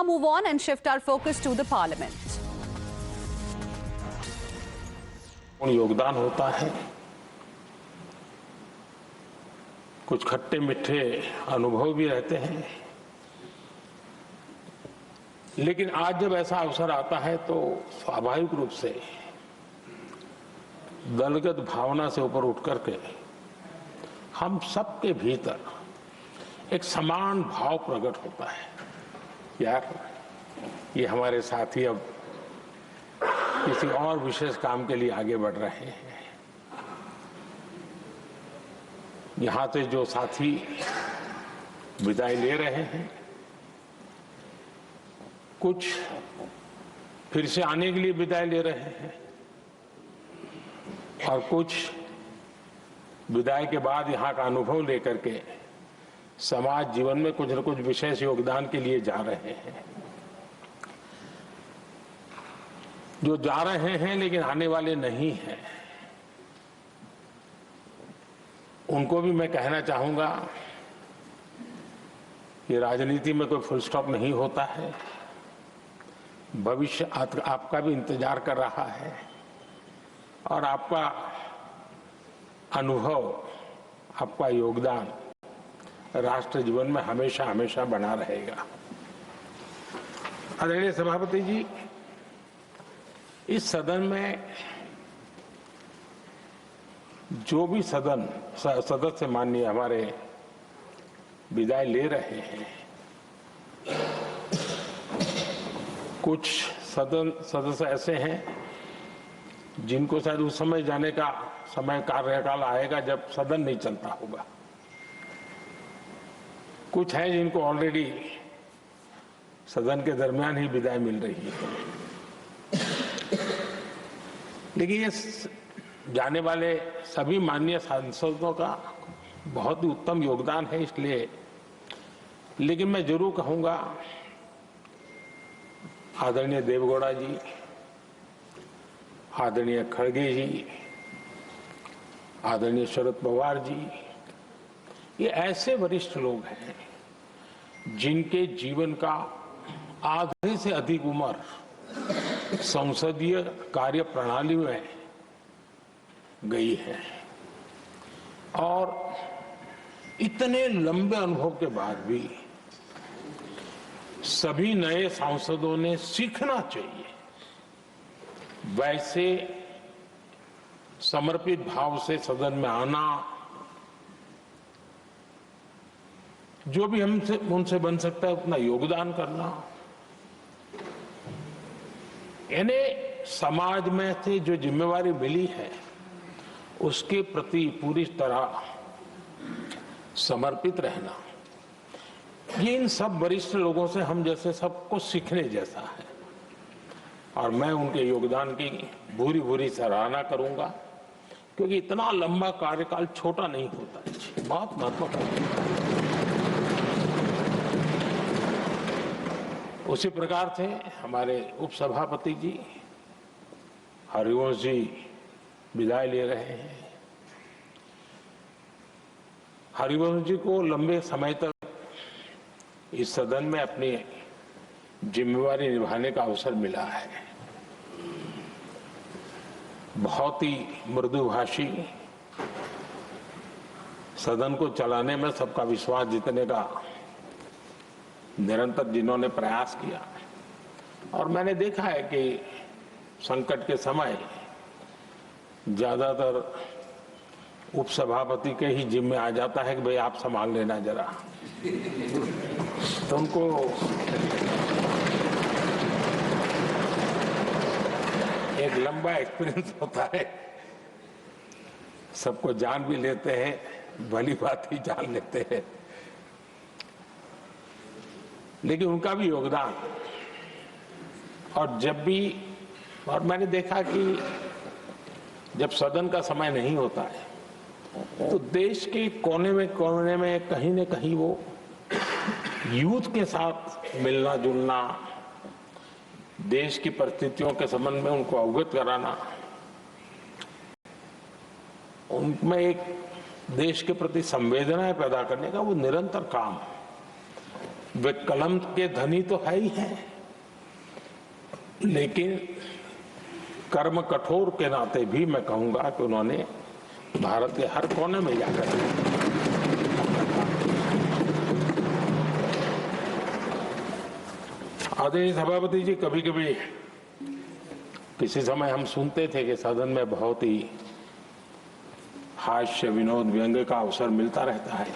move on and shift our focus to the parliament. योगदान होता है, कुछ खट्टे मीठे अनुभव भी रहते हैं, लेकिन आज जब ऐसा अवसर आता है तो स्वाभाविक रूप से दलगत भावना से ऊपर उठ करके हम सबके भीतर एक समान भाव प्रकट होता है। यार, ये हमारे साथी अब किसी और विशेष काम के लिए आगे बढ़ रहे हैं। यहां से जो साथी विदाई ले रहे हैं, कुछ फिर से आने के लिए विदाई ले रहे हैं और कुछ विदाई के बाद यहाँ का अनुभव लेकर के समाज जीवन में कुछ न कुछ विशेष योगदान के लिए जा रहे हैं। जो जा रहे हैं लेकिन आने वाले नहीं हैं, उनको भी मैं कहना चाहूंगा कि राजनीति में कोई फुल स्टॉप नहीं होता है। भविष्य आपका भी इंतजार कर रहा है और आपका अनुभव, आपका योगदान राष्ट्र जीवन में हमेशा हमेशा बना रहेगा। आदरणीय सभापति जी, इस सदन में जो भी सदस्य माननीय हमारे विदाई ले रहे हैं, कुछ सदस्य ऐसे हैं जिनको शायद उस समय जाने का समय कार्यकाल आएगा जब सदन नहीं चलता होगा। कुछ हैं जिनको ऑलरेडी सदन के दरमियान ही विदाई मिल रही है। लेकिन ये जाने वाले सभी माननीय सांसदों का बहुत ही उत्तम योगदान है, इसलिए लेकिन मैं जरूर कहूंगा आदरणीय देवगौड़ा जी, आदरणीय खड़गे जी, आदरणीय शरद पवार जी, ये ऐसे वरिष्ठ लोग हैं जिनके जीवन का आधे से अधिक उम्र संसदीय कार्य प्रणाली में गई है और इतने लंबे अनुभव के बाद भी सभी नए सांसदों ने सीखना चाहिए वैसे समर्पित भाव से सदन में आना, जो भी हमसे उनसे बन सकता है उतना योगदान करना, यानी समाज में से जो जिम्मेवारी मिली है उसके प्रति पूरी तरह समर्पित रहना, ये इन सब वरिष्ठ लोगों से हम जैसे सबको सीखने जैसा है और मैं उनके योगदान की भूरी भूरी सराहना करूंगा, क्योंकि इतना लंबा कार्यकाल छोटा नहीं होता है, बहुत महत्वपूर्ण है। उसी प्रकार से हमारे उपसभापति जी हरिवंश जी विदाई ले रहे हैं। हरिवंश जी को लंबे समय तक इस सदन में अपनी जिम्मेवारी निभाने का अवसर मिला है। बहुत ही मृदुभाषी, सदन को चलाने में सबका विश्वास जीतने का निरंतर जिन्होंने प्रयास किया, और मैंने देखा है कि संकट के समय ज्यादातर उपसभापति के ही जिम्मे आ जाता है कि भाई आप संभाल लेना जरा, तो उनको एक लंबा एक्सपीरियंस होता है, सबको जान भी लेते हैं, भली बात ही जान लेते हैं, लेकिन उनका भी योगदान। और जब भी, और मैंने देखा कि जब सदन का समय नहीं होता है तो देश के कोने में कहीं न कहीं वो यूथ के साथ मिलना जुलना, देश की परिस्थितियों के संबंध में उनको अवगत कराना, उनमें एक देश के प्रति संवेदनाएं पैदा करने का वो निरंतर काम वे कलम के धनी तो है ही हैं, लेकिन कर्म कठोर के नाते भी मैं कहूंगा कि उन्होंने भारत के हर कोने में जाकर आदरणीय सभापति जी, कभी कभी किसी समय हम सुनते थे कि सदन में बहुत ही हास्य विनोद व्यंग्य का अवसर मिलता रहता है।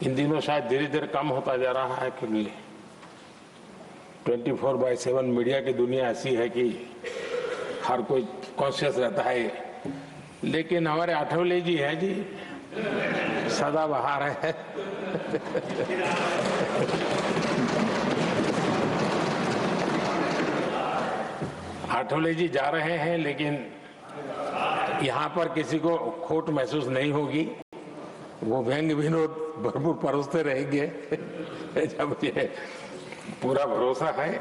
इन दिनों शायद धीरे धीरे कम होता जा रहा है, क्योंकि 24/7 मीडिया की दुनिया ऐसी है कि हर कोई कॉन्शियस रहता है। लेकिन हमारे आठवले जी हैं जी, सदाबहार है। आठवले जी जा रहे हैं, लेकिन यहाँ पर किसी को खोट महसूस नहीं होगी। वो व्यंग्य विनोद भरपूर परोसते रहेंगे, जब ये पूरा भरोसा है।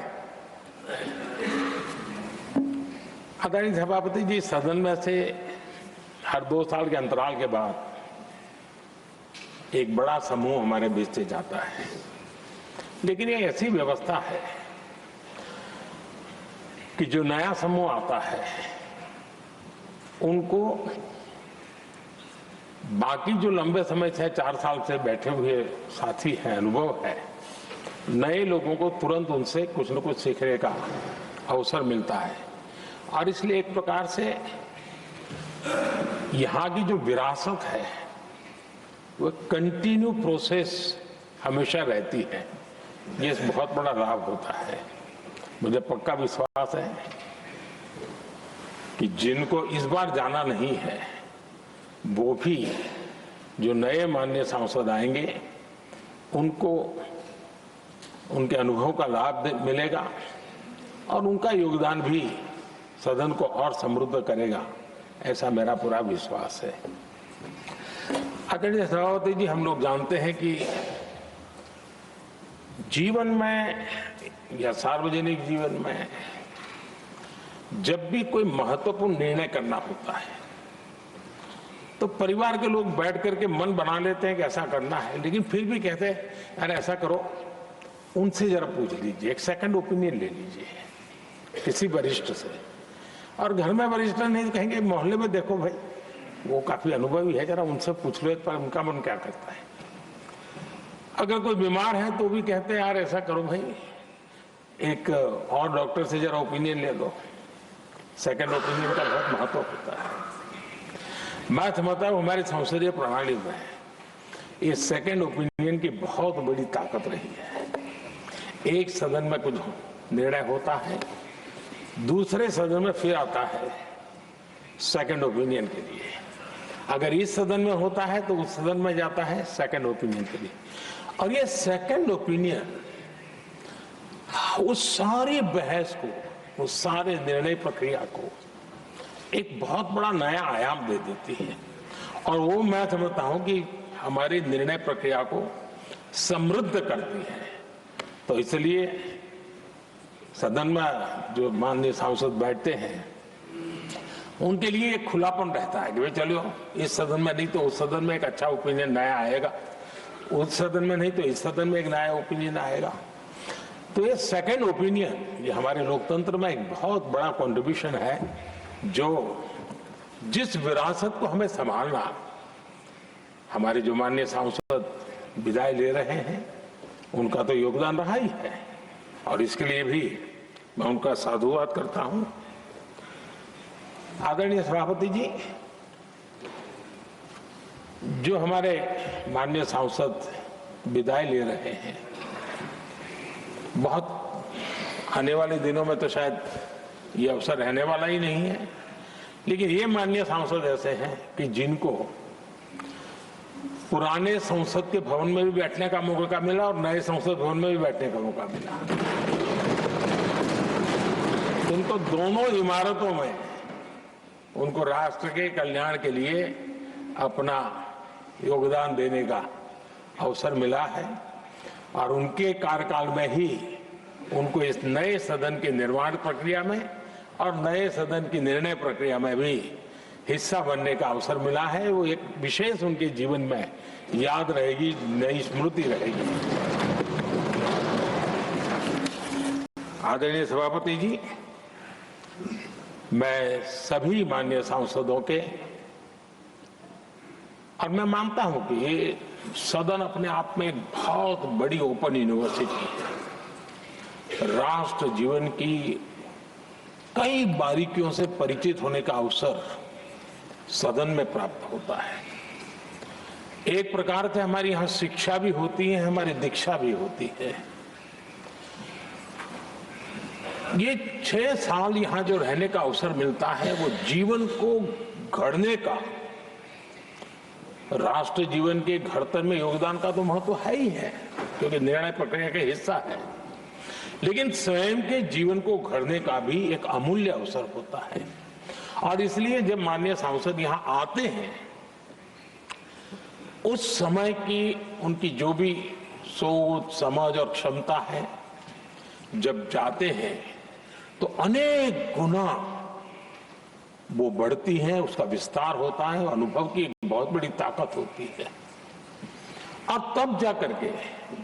आदरणीय सभापति जी, सदन में से हर 2 साल के अंतराल के बाद एक बड़ा समूह हमारे बीच से जाता है, लेकिन ये ऐसी व्यवस्था है कि जो नया समूह आता है उनको बाकी जो लंबे समय से 4 साल से बैठे हुए साथी हैं, अनुभव है, नए लोगों को तुरंत उनसे कुछ न कुछ सीखने का अवसर मिलता है। और इसलिए एक प्रकार से यहाँ की जो विरासत है वो कंटिन्यू प्रोसेस हमेशा रहती है। ये बहुत बड़ा लाभ होता है। मुझे पक्का विश्वास है कि जिनको इस बार जाना नहीं है वो भी जो नए माननीय सांसद आएंगे उनको उनके अनुभव का लाभ मिलेगा और उनका योगदान भी सदन को और समृद्ध करेगा, ऐसा मेरा पूरा विश्वास है। आदरणीय सभापति जी, हम लोग जानते हैं कि जीवन में या सार्वजनिक जीवन में जब भी कोई महत्वपूर्ण निर्णय करना होता है तो परिवार के लोग बैठ करके मन बना लेते हैं कि ऐसा करना है, लेकिन फिर भी कहते हैं अरे ऐसा करो, उनसे जरा पूछ लीजिए, एक सेकंड ओपिनियन ले लीजिए किसी वरिष्ठ से। और घर में वरिष्ठ नहीं तो कहेंगे मोहल्ले में देखो भाई, वो काफी अनुभवी है, जरा उनसे पूछ लो एक बार उनका मन क्या करता है। अगर कोई बीमार है तो भी कहते हैं यार ऐसा करो भाई, एक और डॉक्टर से जरा ओपिनियन ले लो। सेकंड ओपिनियन का बहुत महत्व होता है। मैं समझता हूँ हमारी संसदीय प्रणाली में ये सेकंड ओपिनियन की बहुत बड़ी ताकत रही है। एक सदन में कुछ निर्णय होता है, दूसरे सदन में फिर आता है सेकंड ओपिनियन के लिए। अगर इस सदन में होता है तो उस सदन में जाता है सेकंड ओपिनियन के लिए। और ये सेकंड ओपिनियन उस सारी बहस को, उस सारे निर्णय प्रक्रिया को एक बहुत बड़ा नया आयाम दे देती है। और वो मैं समझता हूं कि हमारी निर्णय प्रक्रिया को समृद्ध करती है। तो इसलिए सदन में जो माननीय सांसद बैठते हैं उनके लिए एक खुलापन रहता है कि भाई चलो इस सदन में नहीं तो उस सदन में एक अच्छा ओपिनियन नया आएगा, उस सदन में नहीं तो इस सदन में एक नया ओपिनियन आएगा। तो ये सेकंड ओपिनियन ये हमारे लोकतंत्र में एक बहुत बड़ा कंट्रीब्यूशन है, जो जिस विरासत को हमें संभालना हमारे जो माननीय सांसद विदाई ले रहे हैं उनका तो योगदान रहा ही है। और इसके लिए भी मैं उनका साधुवाद करता हूं। आदरणीय सभापति जी, जो हमारे माननीय सांसद विदाई ले रहे हैं, बहुत आने वाले दिनों में तो शायद ये अवसर रहने वाला ही नहीं है, लेकिन ये माननीय सांसद ऐसे हैं कि जिनको पुराने संसद के भवन में भी बैठने का मौका मिला और नए संसद भवन में भी बैठने का मौका मिला। उनको दोनों इमारतों में उनको राष्ट्र के कल्याण के लिए अपना योगदान देने का अवसर मिला है। और उनके कार्यकाल में ही उनको इस नए सदन के निर्माण प्रक्रिया में और नए सदन की निर्णय प्रक्रिया में भी हिस्सा बनने का अवसर मिला है। वो एक विशेष उनके जीवन में याद रहेगी, नई स्मृति रहेगी। आदरणीय सभापति जी, मैं सभी माननीय सांसदों के, और मैं मानता हूं कि ये सदन अपने आप में एक बहुत बड़ी ओपन यूनिवर्सिटी है। राष्ट्र जीवन की कई बारीकियों से परिचित होने का अवसर सदन में प्राप्त होता है। एक प्रकार से हमारी यहां शिक्षा भी होती है, हमारी दीक्षा भी होती है। ये 6 साल यहां जो रहने का अवसर मिलता है वो जीवन को गढ़ने का, राष्ट्र जीवन के घड़तर में योगदान का तो महत्व है ही है, क्योंकि निर्णय प्रक्रिया का हिस्सा है, लेकिन स्वयं के जीवन को गढ़ने का भी एक अमूल्य अवसर होता है। और इसलिए जब माननीय सांसद यहां आते हैं, उस समय की उनकी जो भी सोच, समझ और क्षमता है, जब जाते हैं तो अनेक गुना वो बढ़ती है, उसका विस्तार होता है, अनुभव की एक बहुत बड़ी ताकत होती है। और तब जाकर के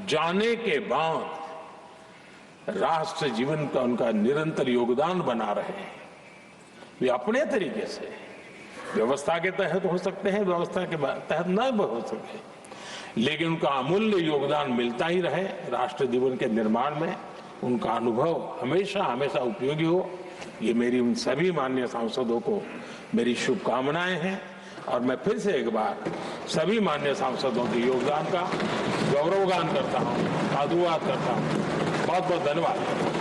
जाने के बाद राष्ट्र जीवन का उनका निरंतर योगदान बना रहे। वे अपने तरीके से व्यवस्था के तहत हो सकते हैं, व्यवस्था के तहत न हो सके, लेकिन उनका अमूल्य योगदान मिलता ही रहे राष्ट्र जीवन के निर्माण में। उनका अनुभव हमेशा हमेशा उपयोगी हो, ये मेरी उन सभी माननीय सांसदों को मेरी शुभकामनाएं हैं। और मैं फिर से एक बार सभी माननीय सांसदों के योगदान का गौरवगान करता हूं, साधुवाद करता हूं। बहुत बहुत धन्यवाद।